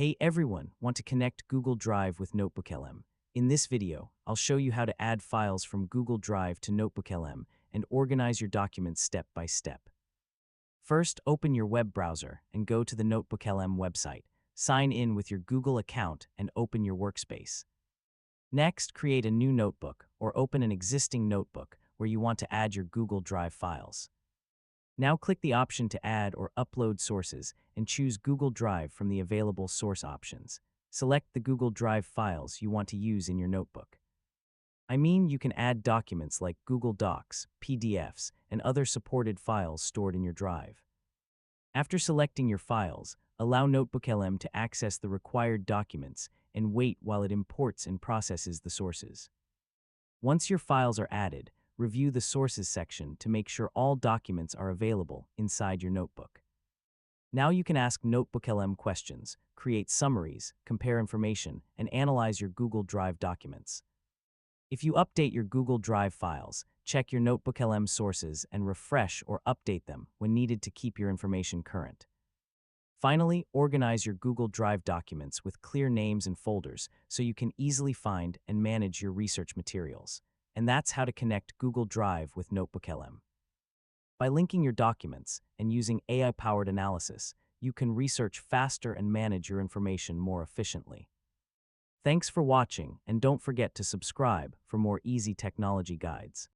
Hey everyone, want to connect Google Drive with NotebookLM? In this video, I'll show you how to add files from Google Drive to NotebookLM and organize your documents step by step. First, open your web browser and go to the NotebookLM website. Sign in with your Google account and open your Workspace. Next, create a new notebook or open an existing notebook where you want to add your Google Drive files. Now click the option to add or upload sources and choose Google Drive from the available source options. Select the Google Drive files you want to use in your notebook. You can add documents like Google Docs, PDFs, and other supported files stored in your drive. After selecting your files, allow NotebookLM to access the required documents and wait while it imports and processes the sources. Once your files are added, review the Sources section to make sure all documents are available inside your notebook. Now you can ask NotebookLM questions, create summaries, compare information, and analyze your Google Drive documents. If you update your Google Drive files, check your NotebookLM sources and refresh or update them when needed to keep your information current. Finally, organize your Google Drive documents with clear names and folders so you can easily find and manage your research materials. And that's how to connect Google Drive with NotebookLM. By linking your documents and using AI-powered analysis, you can research faster and manage your information more efficiently. Thanks for watching, and don't forget to subscribe for more easy technology guides.